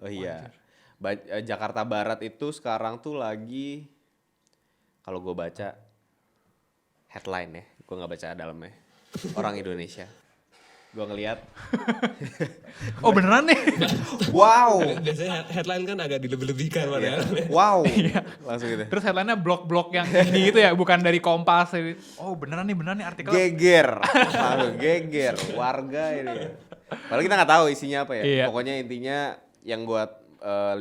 Oh iya. Jakarta Barat itu sekarang tuh lagi, kalau gue baca headline ya, gue nggak baca dalamnya. Orang Indonesia. Gue ngelihat, Oh beneran nih? wow, Biasanya headline kan agak dilebih-lebihkan padahal. wow, langsung gitu. Terus headline-nya blog-blog yang indie gitu ya, bukan dari Kompas. Oh beneran nih artikelnya. Geger, langsung geger, warga ini. Padahal kita nggak tahu isinya apa ya. Iya. Pokoknya intinya yang gue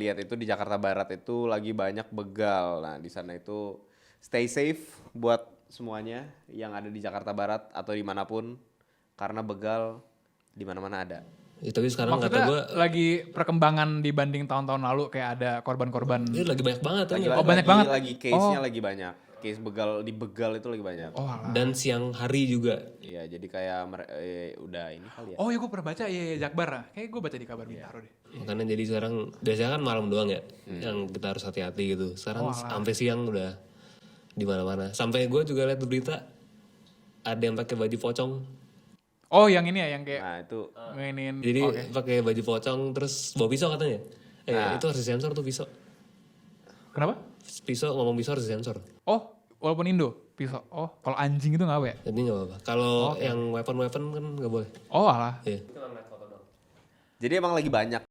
lihat itu di Jakarta Barat itu lagi banyak begal. Nah di sana itu stay safe buat semuanya yang ada di Jakarta Barat atau dimanapun, karena begal di mana-mana ada. Ya, tapi sekarang kata Maksudnya gue lagi perkembangan dibanding tahun-tahun lalu kayak ada korban-korban. ini lagi banyak banget kan. banyak banget. Lagi case-nya lagi banyak. Case begal di begal itu lagi banyak. Oh alah. Dan siang hari juga. Iya, jadi kayak udah ini kali ya. Oh iya gue pernah baca, iya Jakbar. Kayak gue baca di kabar Bintaro deh. Makanya jadi sekarang biasanya kan malam doang ya yang kita harus hati-hati gitu. Sekarang sampai siang udah di mana-mana. Sampai gue juga lihat di berita ada yang pakai baju pocong. Oh yang ini ya, yang kayak Nah itu mainin. Jadi pakai baju pocong terus bawa pisau katanya. Itu harus disensor tuh pisau. Kenapa? Pisau ngomong pisau harus disensor. Oh walaupun Indo, pisau. Oh kalau anjing itu nggak apa ya? Jadi nggak apa-apa. Kalau yang weapon kan nggak boleh. Oh alah. Iya. jadi emang lagi banyak.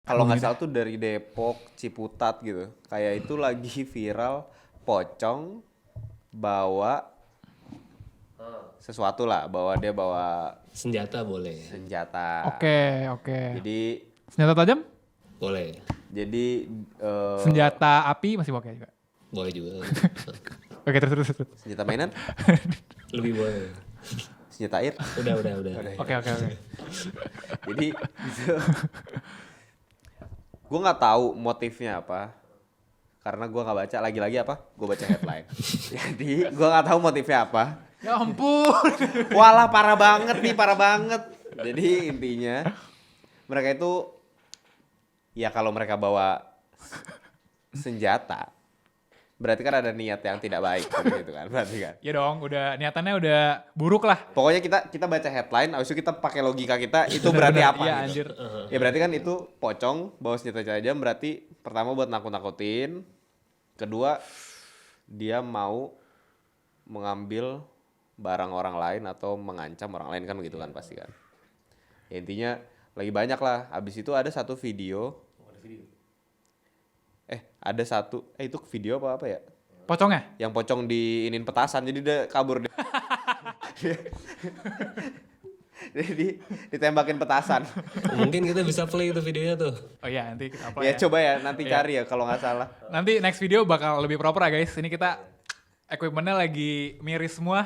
Kalau nggak salah tuh dari Depok, Ciputat gitu. Kayak itu lagi viral pocong bawa sesuatu lah, dia bawa Senjata boleh. senjata. Oke. Jadi Senjata tajam? Boleh. jadi Senjata api masih oke juga. Boleh juga. Oke terus. senjata mainan, Lebih boleh. senjata air. Udah. Oke. Jadi gitu. Gue nggak tahu motifnya apa, karena gue nggak baca. Lagi-lagi apa? Gue baca headline. Jadi gue nggak tahu motifnya apa. Ya ampun. Walah parah banget. Jadi intinya mereka itu ya kalau mereka bawa senjata berarti kan ada niat yang tidak baik gitu kan, berarti kan. Ya dong, udah niatannya udah buruk lah. Pokoknya kita baca headline, habis itu kita pakai logika kita itu berarti apa Iya gitu. anjir. Ya berarti kan itu pocong bawa senjata tajam, berarti pertama buat nakut-nakutin, kedua dia mau mengambil barang orang lain atau mengancam orang lain kan begitu kan pasti kan. Ya intinya lagi banyak lah. Habis itu ada satu video. Ada satu itu video apa ya? Pocongnya? Yang pocong diinin petasan jadi dia kabur dia. Jadi ditembakin petasan. Mungkin kita bisa play itu videonya tuh. Oh iya nanti kita upload Ya ya. coba ya nanti cari ya kalau nggak salah. Nanti next video bakal lebih proper ya guys. Ini kita equipmentnya lagi miris semua.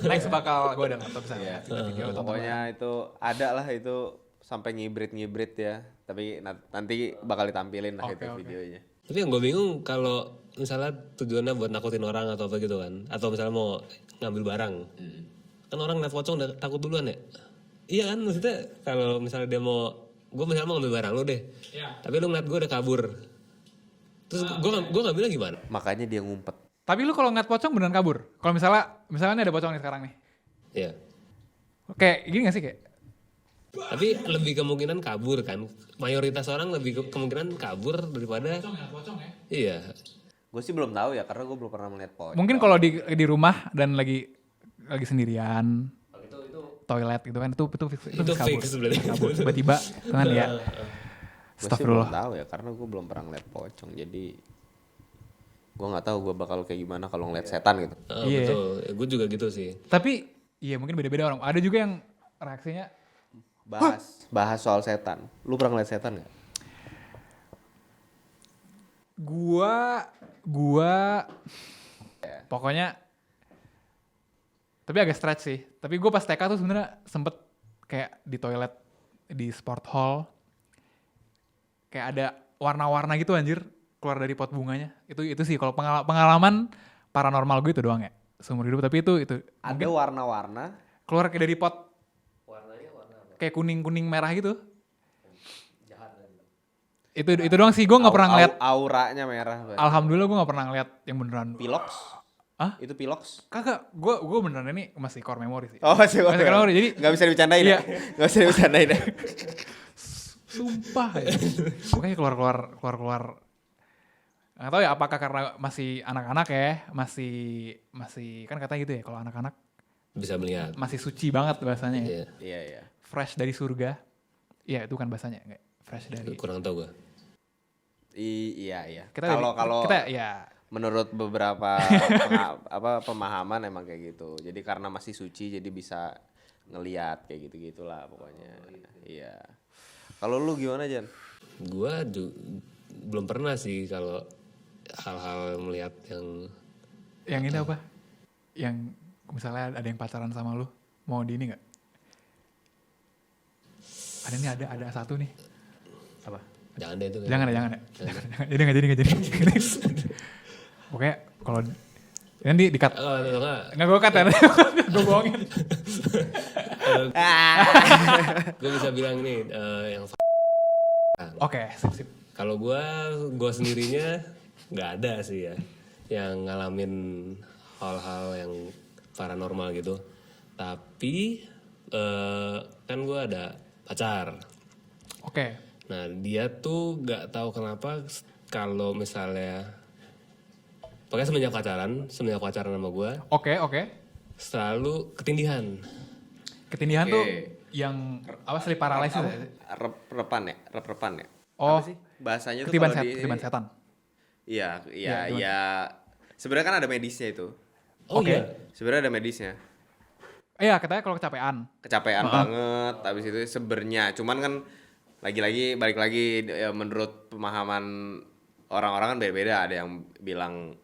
Next bakal gue ada laptop sana. Video Pokoknya itu ada lah itu sampai ngibrit ya. Tapi nanti bakal ditampilin lah itu videonya. Tapi yang gue bingung kalau misalnya tujuannya buat nakutin orang atau apa gitu kan. Atau misalnya mau ngambil barang. Kan orang ngeliat pocong udah takut duluan ya. Iya kan maksudnya kalau misalnya dia mau, gue misalnya mau ngambil barang lo deh. Iya. Tapi lo ngeliat gue udah kabur. Terus gue ngambilnya gimana? Makanya dia ngumpet. Tapi lu kalau ngeliat pocong beneran kabur? Kalau misalnya nih ada pocong nih sekarang nih. Iya. Kayak gini gak sih kayak? Tapi lebih kemungkinan kabur kan. Mayoritas orang lebih kemungkinan kabur daripada. Pocong ya? Iya. Gue sih belum tahu ya karena gue belum pernah melihat pocong. Mungkin kalau di rumah dan lagi sendirian. Toilet gitu kan itu Itu kabur. fake sebenarnya. Kabur tiba-tiba kan ya. Gue sih belum Astagfirullah. tahu ya karena gue belum pernah ngeliat pocong. Jadi gue nggak tahu gue bakal kayak gimana kalau ngeliat setan gitu. Iya. Betul. Gue juga gitu sih. Tapi iya mungkin beda-beda orang. Ada juga yang reaksinya Bahas soal setan. Lu pernah ngeliat setan nggak? Gua pokoknya tapi agak stretch sih. Tapi gue pas TK tuh sebenarnya sempet kayak di toilet di sport hall kayak ada warna-warna gitu anjir keluar dari pot bunganya. Itu sih kalau pengalaman paranormal gue itu doang ya seumur hidup. Tapi itu Ada warna-warna. keluar kayak dari pot. Warnanya warna apa? Kayak kuning merah gitu. Itu doang sih gue nggak pernah ngeliat. Auranya merah. Alhamdulillah gue nggak pernah ngeliat yang beneran. Pilox? Hah? Itu pilox? Kagak, gue beneran ini masih core memory sih. Oh masih Masih core memory, jadi nggak bisa dibicarain iya. ya? Nggak bisa dibicarain ya? Sumpah ya. Pokoknya keluar. Nggak tahu ya apakah karena masih anak-anak ya, masih kan katanya gitu ya kalau anak-anak Bisa melihat. masih suci banget bahasanya ya. Iya. Iya, iya. Fresh dari surga. Iya itu kan bahasanya, nggak fresh dari. Kurang tahu gue. Iya. Kita Kalau ya menurut beberapa pemahaman emang kayak gitu. Jadi karena masih suci jadi bisa ngelihat kayak gitu-gitulah pokoknya. Iya. Kalau lu gimana, Jan? Gue belum pernah sih kalau hal-hal melihat yang ini apa? Yang misalnya ada yang pacaran sama lu, mau di ini nggak? Ada satu nih. Apa? jangan deh itu. Jangan ya. Jadi nggak jadi. Pokoknya kalau nanti di-cut. Oh, enggak. Nggak gue cut ya, gue bohongin. Gue bisa bilang ini yang Oke, sip. kalau gue sendirinya nggak ada sih ya yang ngalamin hal-hal yang paranormal gitu. Tapi kan gue ada pacar. Oke. Nah dia tuh nggak tahu kenapa kalau misalnya pokoknya semenjak pacaran sama gue Oke. selalu ketindihan. Ketindihan Oke. tuh yang apa sleep paralysis ya? Repan ya? Oh, Apa sih? Bahasanya tuh ketiban kalau di ketiban setan. Iya. gimana? Sebenarnya kan ada medisnya itu. Oh Oke. iya. Sebenarnya ada medisnya. Iya, katanya kalau kecapean. Kecapean banget, habis itu sebenarnya. Cuman kan lagi-lagi balik lagi ya, menurut pemahaman orang-orang kan beda-beda. Ada yang bilang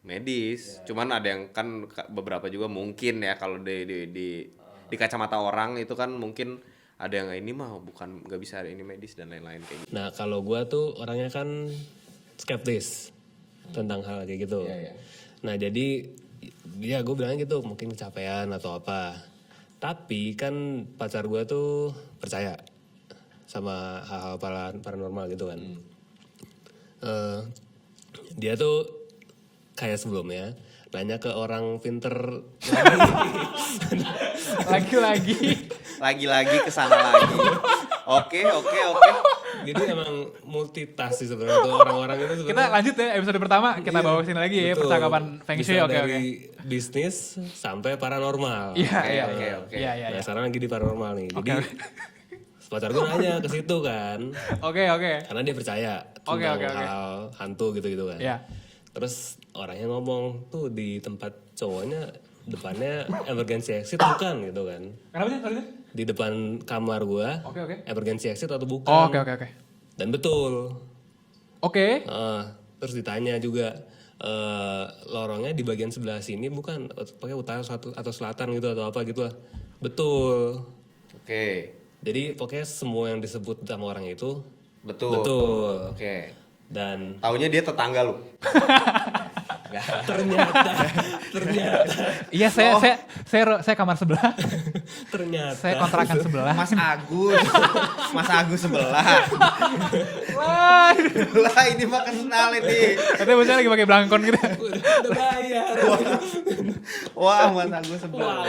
medis, cuman ada yang kan beberapa juga mungkin ya kalau di kacamata orang itu kan mungkin ada yang ini mah bukan nggak bisa ini medis dan lain-lain kayak gitu. Nah kalau gue tuh orangnya kan skeptis tentang hal kayak gitu. Nah jadi ya gue bilangnya gitu mungkin kecapean atau apa. Tapi kan pacar gue tuh percaya sama hal-hal paranormal gitu kan. Dia tuh kayak sebelumnya nanya ke orang pinter Lagi-lagi kesana lagi. Oke. jadi emang multitask sih sebenarnya tuh orang-orang itu sebenarnya. kita lanjut ya episode pertama, kita bawa sini lagi ya Betul. percakapan Feng Shui. Bisa Oke. dari bisnis sampai paranormal. Iya. Nah sekarang lagi di paranormal nih. Jadi pacar gue nanya ke situ kan. Oke. Karena dia percaya Oke. tentang hal hantu gitu-gitu kan. Iya. Terus orangnya ngomong tuh di tempat cowoknya depannya emergency exit bukan gitu kan. Kenapa sih? Sorry. Di depan kamar gua Oke. emergency exit atau bukan. Oh, oke. Dan betul. Oke. Terus ditanya juga lorongnya di bagian sebelah sini bukan pakai utara atau selatan gitu atau apa gitu lah. Betul. Oke. Jadi pokoknya semua yang disebut sama orang itu Betul. Oke. Dan Taunya dia tetangga lu. ternyata Iya, saya kamar sebelah. ternyata Saya kontrakan sebelah. Mas Agus sebelah. Wah, Lah ini mah kenal ini. katanya bocah lagi pakai belangkon gitu. udah bayar. Wah, Mas Agus sebelah.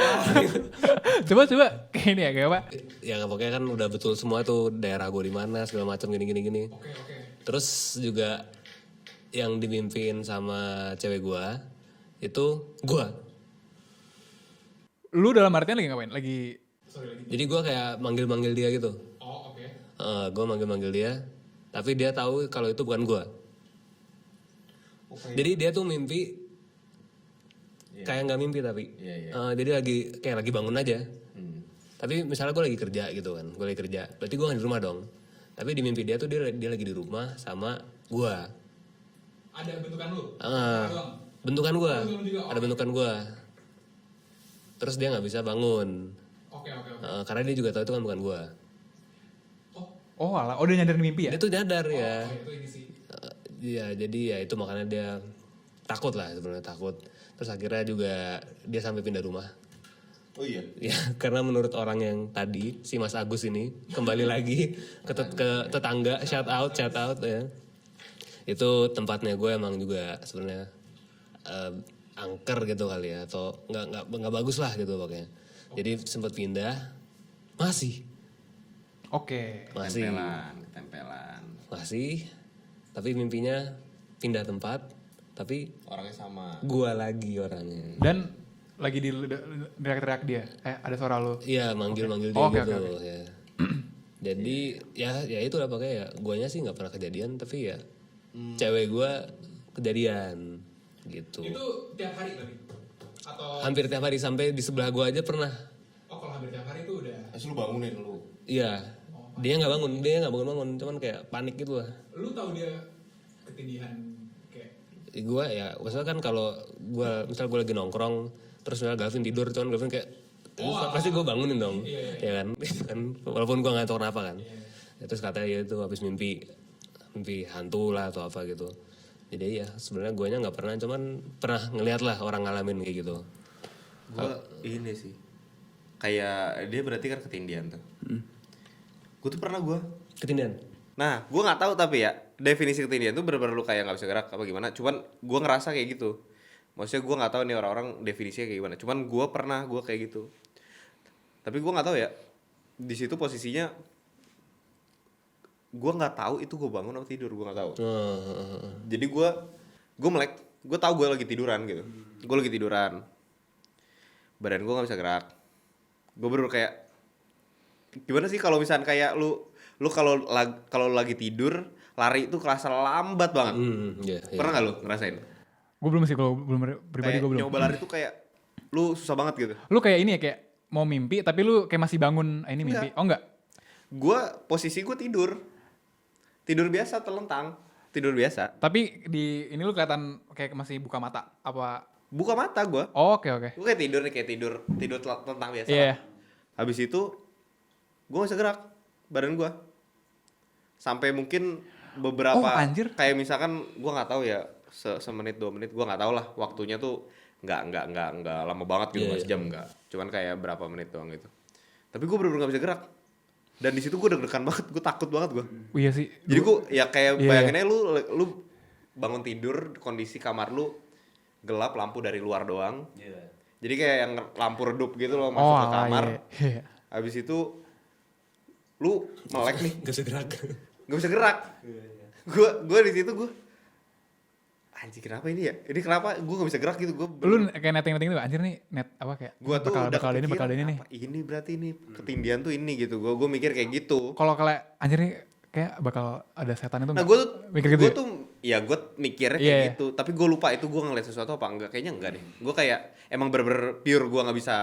Coba kayak ini ya, kayak apa? Ya pokoknya kan udah betul semua tuh daerah gue di mana segala macam gini. Oke. Terus juga yang dimimpin sama cewek gue itu gue. Lu dalam artian lagi ngapain? Jadi gue kayak manggil dia gitu. Oh, oke. Gue manggil dia, tapi dia tahu kalau itu bukan gue. Jadi dia tuh mimpi kayak nggak mimpi tapi. Jadi lagi bangun aja. Tapi misalnya gue lagi kerja gitu kan, berarti gue nggak di rumah dong. Tapi di mimpi dia tuh dia lagi di rumah sama gue. Ada bentukan lu? Bentukan gue, ada bentukan gue. Terus dia nggak bisa bangun. Oke. Karena dia juga tahu itu kan bukan gue. Oh, alah. Oh, dia nyadarin mimpi ya? Dia tuh nyadar ya. Itu ini sih. Iya, jadi ya itu makanya dia takut lah sebenarnya takut. Terus akhirnya juga dia sampai pindah rumah. Oh iya. Ya, karena menurut orang yang tadi si Mas Agus ini kembali lagi ke tetangga, shout out ya. Itu tempatnya gue emang juga sebenarnya angker gitu kali ya atau nggak bagus lah gitu pokoknya. Jadi sempat pindah masih. Oke. Masih. Ketempelan. Masih. Tapi mimpinya pindah tempat. Tapi Orangnya sama. gua lagi orangnya. Dan lagi di teriak-teriak dia. Ada suara lu. Iya, manggil-manggil dia Oke, gitu. oke. Ya. Jadi ya itu lah pakai ya. Guanya sih nggak pernah kejadian, tapi ya cewek gua kejadian gitu. Itu tiap hari berarti? Atau Hampir tiap hari sampai di sebelah gua aja pernah. kalau hampir tiap hari itu udah. Lu bangunin lu. Iya. Dia nggak bangun, cuman kayak panik gitu lah. Lu tahu dia ketindihan kayak Gua ya, maksudnya kan kalau gua misal gua lagi nongkrong, terus misalnya Gavin tidur, cuman Gavin kayak pasti gua bangunin dong, ya kan? Kan walaupun gua nggak tahu kenapa kan. Ya, terus katanya ya itu habis mimpi hantu lah atau apa gitu. Jadi ya sebenarnya guanya nggak pernah, cuman pernah ngeliat lah orang ngalamin kayak gitu. Gua ini sih. Kayak dia berarti kan ketindihan tuh. Gue tuh pernah Ketindihan. Nah, gue nggak tahu tapi ya definisi ketindihan tuh bener-bener lu kayak nggak bisa gerak apa gimana. Cuman gue ngerasa kayak gitu. Maksudnya gue nggak tahu nih orang-orang definisinya kayak gimana. Cuman gue pernah kayak gitu. Tapi gue nggak tahu ya. Di situ posisinya gue nggak tahu itu gue bangun atau tidur, gue nggak tahu. Jadi gue melek. Gue tahu gue lagi tiduran gitu. Gue lagi tiduran. Badan gue nggak bisa gerak. Gue baru kayak gimana sih kalau misalnya kayak lu kalau lagi tidur lari itu kerasa lambat banget. Iya. Pernah nggak lu ngerasain? gue belum sih, kalau belum pribadi Kayak gue belum. nyoba lari tuh kayak lu susah banget gitu. Lu kayak ini ya, kayak mau mimpi tapi lu kayak masih bangun. Ini mimpi. Oh enggak. Posisi gue tidur biasa, telentang, tidur biasa. Tapi di ini lu kelihatan kayak masih buka mata apa? Buka mata gue. Oh, oke. Gue kayak tidur nih, kayak tidur telentang biasa. Iya. Habis itu gue gak bisa gerak badan gue sampai mungkin beberapa Oh, anjir. kayak misalkan gue nggak tahu ya semenit 2 menit, gue nggak tahu lah waktunya tuh nggak lama banget gitu, nggak sejam nggak, cuman kayak berapa menit doang gitu. Tapi gue bener-bener nggak bisa gerak dan di situ gue deg-degan banget, gue takut banget gue. Iya sih. Jadi gue ya kayak Iya, bayangin aja lu bangun tidur kondisi kamar lu gelap, lampu dari luar doang. Jadi kayak yang lampu redup gitu loh masuk ke kamar. Iya. Habis itu lu melek nih, Gak bisa gerak. nggak bisa gerak. Gue di situ gue anjir kenapa ini ya? Ini kenapa gue nggak bisa gerak gitu? Lu kayak netting itu anjir nih, net apa kayak? Gue tuh udah bakal ini nih. apa ini berarti ini ketindihan tuh ini gitu. Gue mikir kayak gitu. Kalau anjir nih kayak bakal ada setan itu. Nah gue tuh mikir gitu. gue Ya? tuh ya gue mikirnya Iya, kayak iya. gitu. Tapi gue lupa itu gue ngeliat sesuatu apa enggak? Kayaknya enggak deh. Gue kayak emang bener-bener pure gue nggak bisa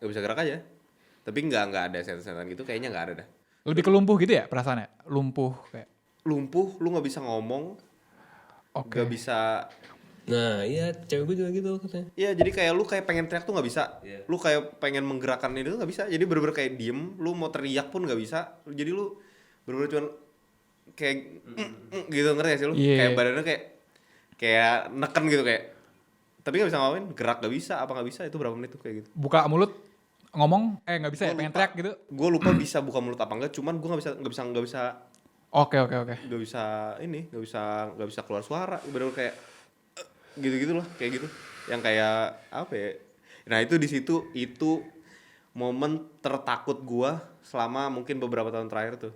gerak aja. Tapi nggak ada setan-setan gitu. Kayaknya nggak ada dah. Lebih ke lumpuh gitu ya perasaannya? Lumpuh kayak. Lumpuh, lu nggak bisa ngomong, Oke. nggak bisa. Nah iya, cewek gue juga gitu katanya. Iya, jadi kayak lu kayak pengen teriak tuh nggak bisa. Iya. Lu kayak pengen menggerakkan itu nggak bisa. Jadi bener-bener kayak diem. Lu mau teriak pun nggak bisa. Jadi lu bener-bener cuman kayak gitu, ngerti gak sih lu? Iya. Kayak badannya kayak neken gitu kayak. Tapi nggak bisa ngapain, gerak nggak bisa, apa nggak bisa? Itu berapa menit tuh kayak gitu? Buka mulut ngomong nggak bisa ya, pengen teriak gitu. Gue lupa bisa buka mulut apa enggak. Cuman gue nggak bisa Oke. nggak bisa keluar suara. Bener-bener kayak gitu loh, kayak gitu. Yang kayak apa ya? Nah itu di situ itu momen tertakut gua selama mungkin beberapa tahun terakhir tuh.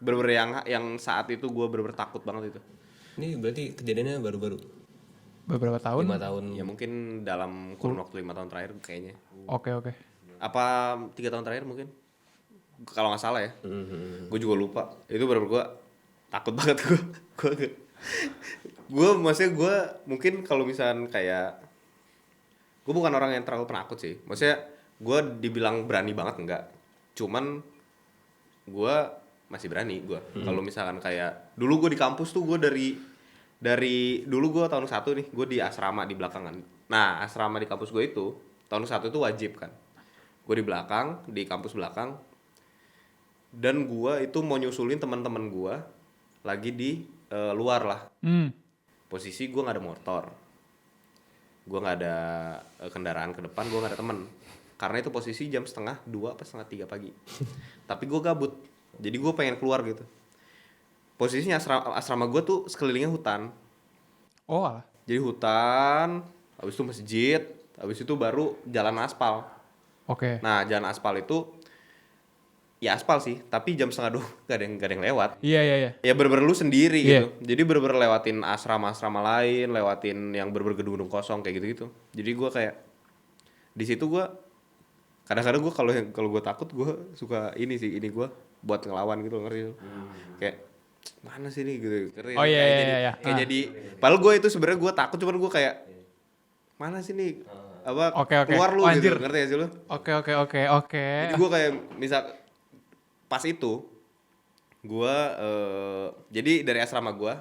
Bener-bener yang saat itu gua bener-bener takut banget itu. Ini berarti kejadiannya baru-baru. Beberapa tahun. 5 tahun. Ya mungkin dalam kurun waktu 5 tahun terakhir kayaknya. Oke. Apa 3 tahun terakhir mungkin? Kalau nggak salah ya. Gue juga lupa. Itu bener-bener gua takut banget maksudnya gue mungkin kalau misalnya kayak gue bukan orang yang terlalu penakut sih, maksudnya gue dibilang berani banget enggak, cuman gue masih berani gue. Kalau misalkan kayak dulu gue di kampus tuh gue dari dulu gue tahun 1 nih gue di asrama di belakangan. Nah asrama di kampus gue itu tahun 1 itu wajib kan, gue di belakang di kampus belakang, dan gue itu mau nyusulin teman-teman gue lagi di luar lah. Posisi gue nggak ada motor, gue nggak ada kendaraan ke depan, gue nggak ada temen, karena itu posisi jam 1:30 apa 2:30 pagi. Tapi gue gabut, jadi gue pengen keluar gitu. Posisinya asrama gue tuh sekelilingnya hutan. Oh alah. Jadi hutan, habis itu masjid, habis itu baru jalan aspal. Oke. Nah jalan aspal itu ya aspal sih, tapi jam setengah 2 gak ada yang lewat. Iya, iya, iya. Ya bener-bener lu sendiri Iya. gitu. Jadi bener-bener lewatin asrama-asrama lain, lewatin yang bener-bener gedung-gedung kosong kayak gitu-gitu. Jadi gua kayak di situ gua kadang-kadang gua kalau gua takut gua suka ini gua buat ngelawan gitu, ngerti lu. Kayak mana sih nih gitu. Ngerti? Oh, iya, Kayak iya, jadi, iya. kayak jadi padahal gua itu sebenarnya gua takut, cuman gua kayak mana sih nih apa Oke, oke. keluar lu Oh, gitu, anjir. ngerti gak sih lu? Oke. Jadi gue kayak misal pas itu gue jadi dari asrama gue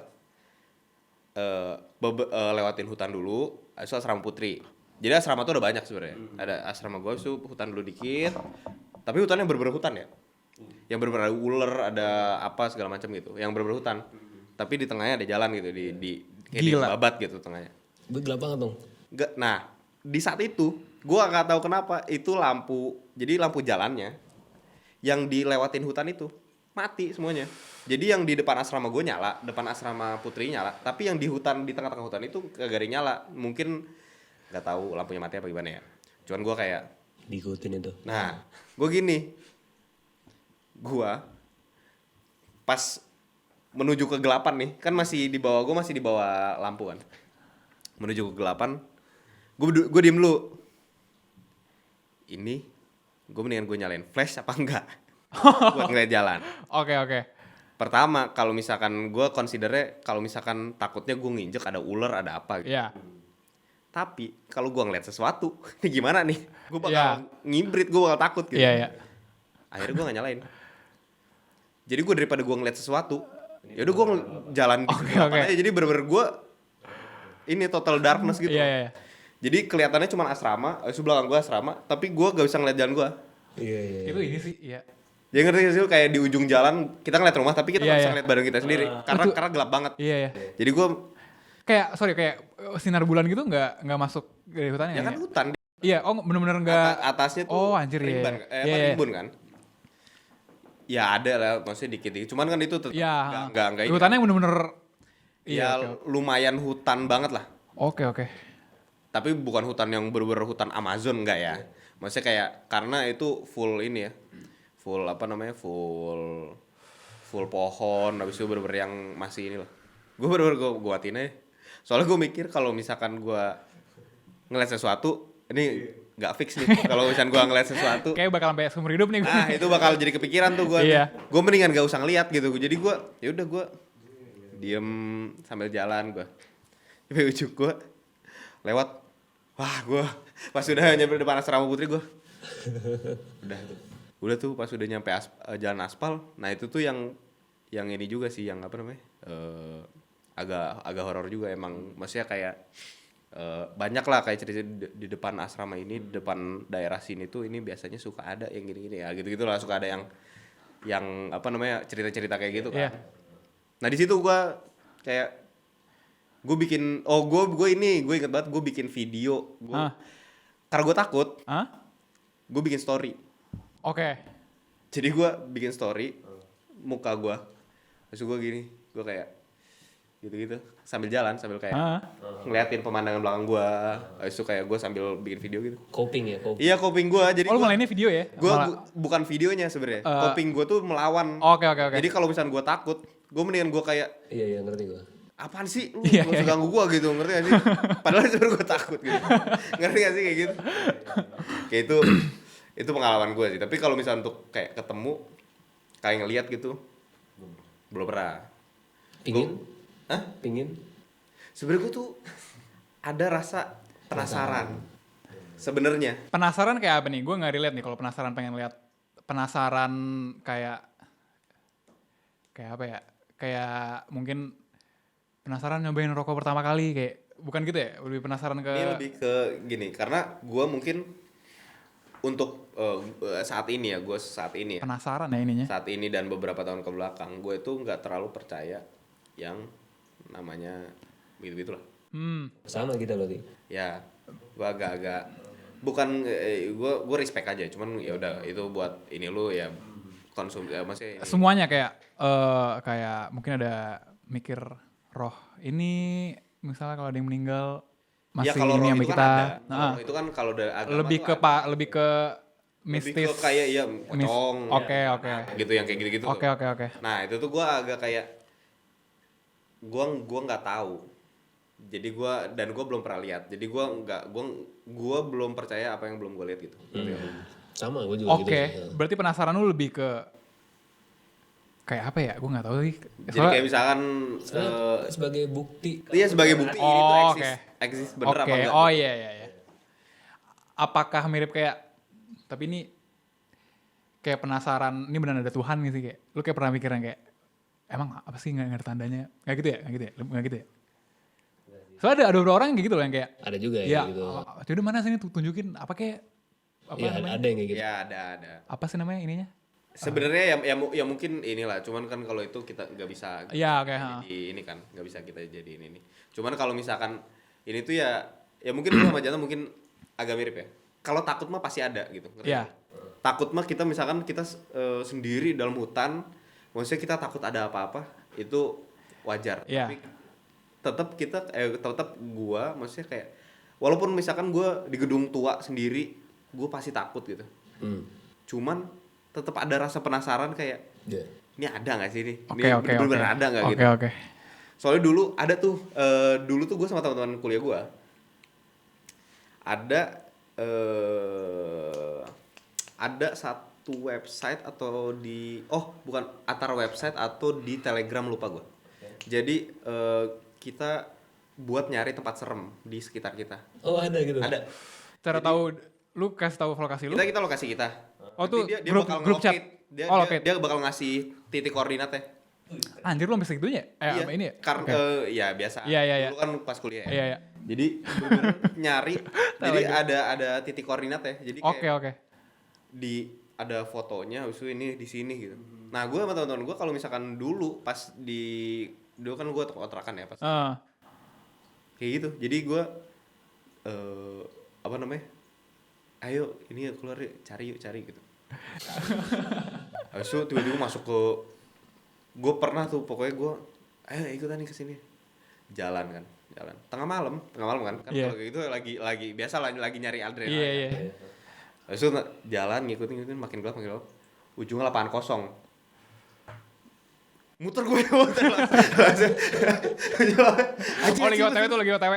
lewatin hutan dulu, itu asrama putri. Jadi asrama tuh ada banyak sebenarnya. Ada asrama gue itu hutan dulu dikit, tapi hutannya bener-bener hutan ya. Yang bener-bener ada ular, ada apa segala macam gitu. Yang bener-bener hutan. Tapi di tengahnya ada jalan gitu kayak di Gila. babat gitu tengahnya. Gelap banget dong. Nah, di saat itu gua nggak tahu kenapa itu jadi lampu jalannya yang dilewatin hutan itu mati semuanya. Jadi yang di depan asrama gue nyala, depan asrama putri nyala, tapi yang di tengah-tengah hutan itu kagak ada yang nyala. Mungkin nggak tahu lampunya mati apa gimana ya. Cuman gua kayak Diikutin itu. nah, gua pas menuju kegelapan nih, kan masih di bawah lampu kan. Menuju kegelapan, gue diem dulu. Ini gue mendingan gue nyalain flash apa enggak buat ngeliat jalan. Oke. Pertama, kalau misalkan gue considernya kalau misalkan takutnya gue nginjek ada ular ada apa gitu. Iya. Tapi kalau gue ngeliat sesuatu, ini gimana nih? Gue bakal Iya. ngibrit, gue bakal takut gitu. Iya. Akhirnya gue gak nyalain. Jadi gue daripada gue ngeliat sesuatu, yaudah gue jalan di kegelapan aja. Jadi bener-bener gue ini total darkness gitu. Iya. Jadi kelihatannya cuma asrama, itu belakang gue asrama, tapi gue gak bisa ngeliat jalan gue. Iya. Itu ini sih, iya. Jadi ngerti gak sih lu, kayak di ujung jalan kita ngeliat rumah tapi kita Iya, gak bisa iya. ngeliat badan kita sendiri karena gelap banget. Iya. Jadi gue Kayak sinar bulan gitu nggak masuk dari hutannya. ya kan hutan Iya, bener-bener nggak. atasnya tuh Oh, anjir, iya. rimban, Iya. rimbun kan. Ya ada lah, maksudnya dikit-dikit. Cuman kan itu tetap Iya. nggak ini. Hutannya yang bener-bener. Ya Iya. lumayan hutan banget lah. Oke. Tapi bukan hutan yang bener-bener hutan Amazon enggak ya. Maksudnya kayak karena itu full ini ya. Full apa namanya? Full pohon, habis itu bener-bener yang masih ini loh. Gue bener-bener gue atin aja. Soalnya gue mikir kalau misalkan gue ngeliat sesuatu, ini nggak fix nih. Kalau misalkan gue ngeliat sesuatu, Kayak bakal sampai seumur hidup nih gue. nah itu bakal jadi kepikiran tuh gue. Iya. Gue mendingan gak usah ngeliat gitu. Jadi gue, ya udah gue diem sambil jalan gue. Sampai ujung gue lewat. Wah gue pas udah nyampe depan asrama putri gue. Udah tuh pas udah nyampe jalan aspal. Nah itu tuh yang ini juga sih yang apa namanya? Agak horor juga emang. Maksudnya kayak banyak lah kayak cerita di depan asrama ini, di depan daerah sini tuh ini biasanya suka ada yang gini-gini ya gitu-gitu lah, suka ada yang apa namanya cerita-cerita kayak gitu kan. Iya. Nah di situ gue kayak gue inget banget gue bikin video karena gue takut. Gue bikin story. Oke. Jadi gue bikin story muka gue, terus gue gini, gue kayak gitu-gitu sambil jalan sambil kayak ngeliatin pemandangan belakang gue, terus kayak gue sambil bikin video gitu. Coping ya, coping. Iya coping gue. Jadi Lu ngelainnya video ya? bukan videonya sebenarnya. Coping gue tuh melawan. Oke. Jadi kalau misalnya gue takut, gue mendingan gue kayak Iya, ngerti gue. apaan sih lu Iya, gak usah ganggu gue gitu, ngerti gak sih? Padahal sebenernya gue takut gitu. Ngerti gak sih kayak gitu? Kayak itu pengalaman gue sih. Tapi kalau misalnya untuk kayak ketemu, kayak ngeliat gitu, belum pernah. Pingin? Hah? Pingin? Sebenarnya gue tuh ada rasa penasaran. Sebenarnya. Penasaran kayak apa nih? Gue nggak relate nih kalau penasaran pengen lihat. Penasaran kayak apa ya? Kayak mungkin penasaran nyobain rokok pertama kali kayak bukan gitu ya? Lebih penasaran ke. Ini lebih ke gini, karena gue mungkin untuk saat ini ya, Penasaran ya ininya. saat ini dan beberapa tahun ke belakang, gue tuh nggak terlalu percaya yang namanya gitu-gitu lah. Sama kita berarti. Ya, gue agak bukan gue respect aja, cuman ya udah itu buat ini lu ya konsum ya, maksudnya ini. Semuanya kayak mungkin ada mikir roh ini misalnya kalau ada yang meninggal masih Ya, kalau ini roh yang itu kita kan ada. Kalau itu kan kalau dari agama lebih tuh ke ada. lebih ke lebih mistis. ke kayak ya pocong Oke. gitu yang kayak gitu-gitu Oke. nah itu tuh gue agak kayak gue nggak tahu jadi gue belum pernah lihat jadi gue belum percaya apa yang belum gue lihat gitu. Sama gue juga gitu. Oke, berarti penasaran lu lebih ke kayak apa ya? Gue nggak tahu sih. Jadi kayak misalkan Sebagai bukti. iya sebagai bukti ini tuh eksis bener apa enggak? Oh iya. Apakah mirip kayak tapi ini kayak penasaran ini benar ada Tuhan gitu sih kayak lu kayak pernah mikirin kayak emang apa sih nggak ada tandanya nggak gitu ya soalnya ada beberapa orang yang kayak gitu loh yang kayak Ada juga ya gitu. Coba mana sini tunjukin apa kayak apa Iya namanya ada yang kayak gitu. Ya ada. apa sih namanya ininya Sebenarnya ya mungkin inilah, cuman kan kalau itu kita nggak bisa iya oke jadi ini kan nggak bisa kita jadiin ini. Cuman kalau misalkan ini tuh ya mungkin gua sama Janto mungkin agak mirip ya. Kalau takut mah pasti ada gitu. ngerti Iya. nggak? Takut mah kita misalkan kita sendiri dalam hutan, maksudnya kita takut ada apa-apa itu wajar. Iya. Tapi tetap gua maksudnya kayak walaupun misalkan gua di gedung tua sendiri, gua pasti takut gitu. Cuman tetap ada rasa penasaran kayak ini ada nggak sih ini? Ini bener-bener ada nggak gitu? Oke. Soalnya dulu ada tuh, dulu tuh gue sama teman-teman kuliah gue ada satu website atau bukan antara website atau di Telegram lupa gue. Jadi kita buat nyari tempat serem di sekitar kita. Oh ada gitu. Ada. Cara tahu lu kasih tahu lokasi lu Kita lokasi kita. oh tuh Dia grup bakal chat nge-locate. Dia bakal ngasih titik koordinatnya. anjir lu sampai segitunya Iya, ini ya karena ya biasa. Iya. Dulu kan pas kuliah. iya Jadi bener-bener nyari. Jadi ada titik koordinat ya. Jadi kayak oke ada fotonya, habis itu ini di sini gitu. Nah, gue sama teman-teman gue kalau misalkan dulu kan gue kontrakan ya pas. Kayak gitu. Jadi gue apa namanya? Ayo ini keluar yuk, cari gitu. Habis itu tiba-tiba masuk ke gue pernah tuh pokoknya gue ayo ikutan nih kesini jalan tengah malam kan Yeah. kalau kayak gitu lagi biasa lagi nyari adrenalin iya habis itu jalan ngikutin makin gelap ujungnya lapangan kosong muter lagi OTW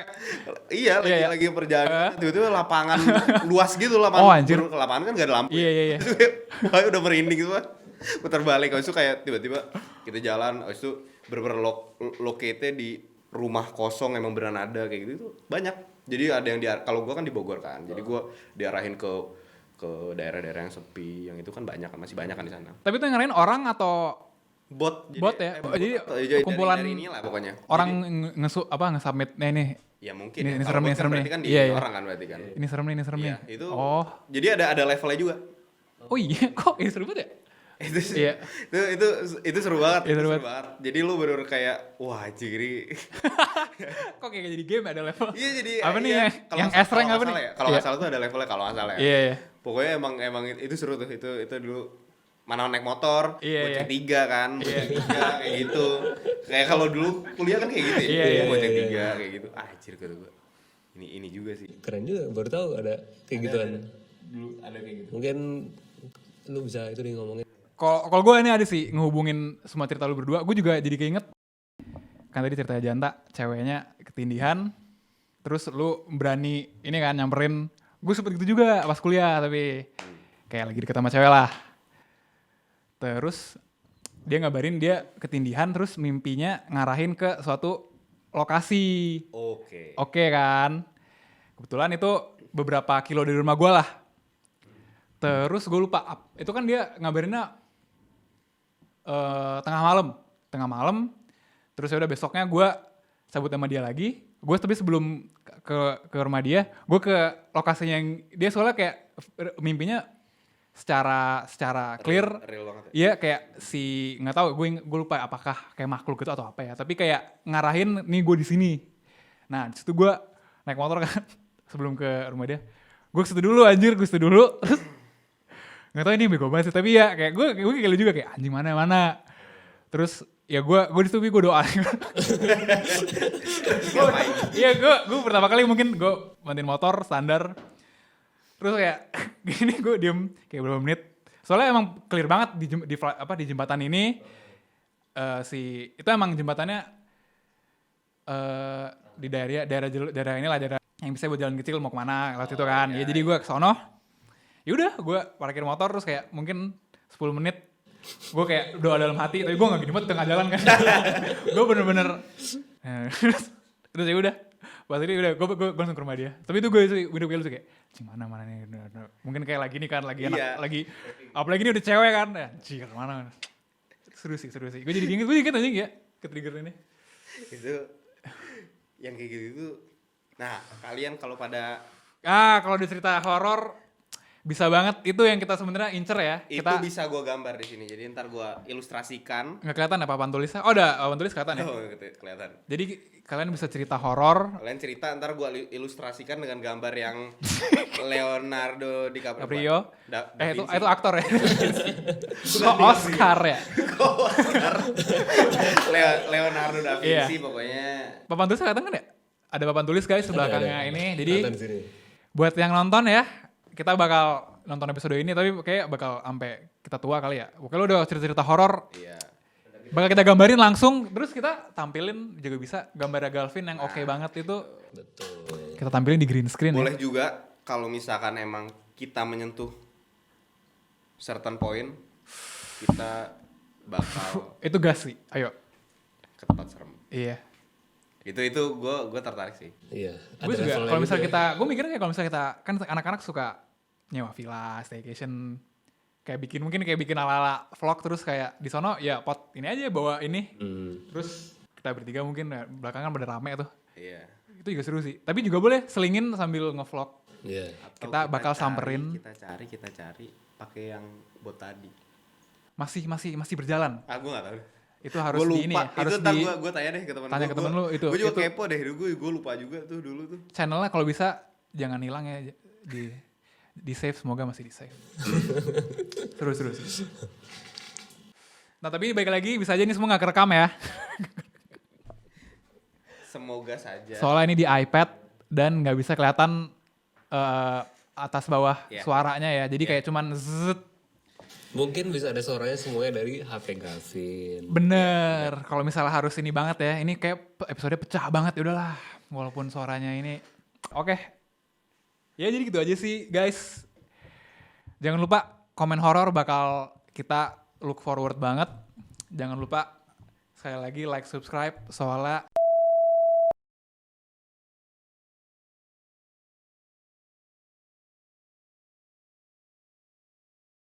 iya lagi perjalanan tiba-tiba lapangan luas gitu anjir. lapangan kan gak ada lampu iya wah udah merinding gitu putar balik habis itu kayak tiba-tiba kita jalan habis itu bener-bener locate di rumah kosong emang beneran ada kayak gitu itu banyak jadi ada yang kalau gua kan di Bogor kan jadi gua diarahin ke daerah-daerah yang sepi yang itu kan masih banyak kan di sana tapi itu yang ngarahin orang atau bot ya jadi kumpulan dari inilah pokoknya orang nge-submit ini ya mungkin ini kalau serem bot nih kan serem berarti nih kan di iya. orang kan berarti kan ini serem nih iya, itu oh jadi ada levelnya juga oh iya kok ini seru banget ya iya. itu seru banget. Seru banget. Jadi lu bener kayak wah jiri. kok kayak jadi game ada level Iya jadi apa nih iya, yang S-rank apa nih Kalau nggak salah tuh ada levelnya kalau nggak salah ya. iya Pokoknya emang itu seru tuh itu dulu mana naik motor, Iya. buat tiga kan, tiga kayak gitu. Kayak kalau dulu kuliah kan kayak gitu ya, Iya. buat tiga kayak gitu. Anjir kata gue. Ini juga sih. Keren juga, baru tahu ada kayak gituan. Dulu ada kayak gitu. Mungkin lu bisa itu nih ngomongin. Kalau gue ini ada sih ngehubungin semua cerita lu berdua, gue juga jadi keinget kan tadi ceritanya Janta, ceweknya ketindihan, terus lu berani ini kan nyamperin, gue sempet gitu juga pas kuliah tapi kayak lagi deket sama cewek lah, terus dia ngabarin dia ketindihan terus mimpinya ngarahin ke suatu lokasi, oke kan, kebetulan itu beberapa kilo dari rumah gue lah, terus gue lupa itu kan dia ngabarinnya tengah malam, terus ya udah besoknya gue sabut sama dia lagi, gue tapi sebelum ke rumah dia, gue ke lokasinya yang dia soalnya kayak mimpinya secara clear, real banget ya. Iya kayak nggak tahu gue lupa apakah kayak makhluk gitu atau apa ya, tapi kayak ngarahin nih gue di sini. Nah di situ gue naik motor kan sebelum ke rumah dia, gue ke situ dulu terus nggak tahu ini bego banget sih tapi ya kayak gue kayak lu juga kayak anjing mana terus ya gue di situ gue doa iya gue pertama kali mungkin gue bantuin motor standar Terus kayak gini gue diem kayak berapa menit. Soalnya emang clear banget di jembatan ini. Itu emang jembatannya di daerah inilah, daerah yang bisa buat jalan kecil mau kemana lewat itu kan. Ya jadi gue kesono. Ya udah gue parkir motor terus kayak mungkin 10 menit gue kayak doa dalam hati, tapi gue gak gini banget tengah jalan kan. Gue bener-bener terus ya udah pas ini udah gue langsung ke rumah dia. Tapi itu gue langsung kayak mana nih, mungkin kayak lagi nih kan, lagi enak, lagi apalagi ini udah cewek kan, anjir mana. Seru sih gue jadi inget aja ya ke trigger ini. Itu yang kayak gitu. Nah kalian kalau pada kalau di cerita horor bisa banget, itu yang kita sebenarnya incer ya. Itu kita bisa gue gambar di sini. Jadi ntar gue ilustrasikan. nggak kelihatan apa papan tulisnya? Oh udah papan tulis kelihatan ya. Oh kelihatan. Jadi kalian bisa cerita horor. Kalian cerita ntar gue ilustrasikan dengan gambar yang Leonardo DiCaprio. Itu aktor ya. Bukan Oscar ya. Oscar. Leonardo da Vinci pokoknya. Papan tulis kelihatan kan ya? Ada papan tulis guys sebelahnya ini. Jadi sini. buat yang nonton ya, kita bakal nonton episode ini tapi kayak bakal sampai kita tua kali ya. Pokoknya lo udah cerita-cerita horor. Iya. Bakal kita gambarin langsung, terus kita tampilin juga bisa gambarnya Galvin yang oke banget itu. Betul. Kita tampilin di green screen. Boleh ya. juga kalau misalkan emang kita menyentuh certain point, kita bakal Itu gas sih. Ayo. ke tempat serem. Iya. Itu gue tertarik sih. Iya. Gue juga kalau misalnya gue mikirnya kayak kalau misalnya kita kan anak-anak suka nyewa villa, staycation, kayak bikin ala-ala vlog terus kayak di sono ya pot ini aja bawa ini. Terus kita bertiga mungkin belakangan pada rame tuh. Iya. Itu juga seru sih. Tapi juga boleh selingin sambil ngevlog. Iya. Atau Kita bakal samperin. Kita cari pakai yang bot tadi. Masih berjalan. Gue nggak tahu. Itu harus Gua di ini lupa. ya. Harus itu ntar di gue tanya deh ke teman tanya ke temen lu itu. Gue juga itu kepo deh. Gue lupa juga tuh dulu tuh. channelnya kalau bisa jangan hilang ya, di save, semoga masih di save. Seru. Nah tapi baik lagi bisa aja ini semua nggak kerekam ya. Semoga saja. Soalnya ini di iPad dan nggak bisa kelihatan atas bawah suaranya ya. Jadi kayak cuman zzz. Mungkin bisa ada suaranya semuanya dari HP Gavin. Bener. Kalau misalnya harus ini banget ya, ini kayak episode pecah banget, ya udahlah. Walaupun suaranya ini, oke. Ya jadi gitu aja sih guys. Jangan lupa komen horor bakal kita look forward banget. Jangan lupa sekali lagi like, subscribe, soalnya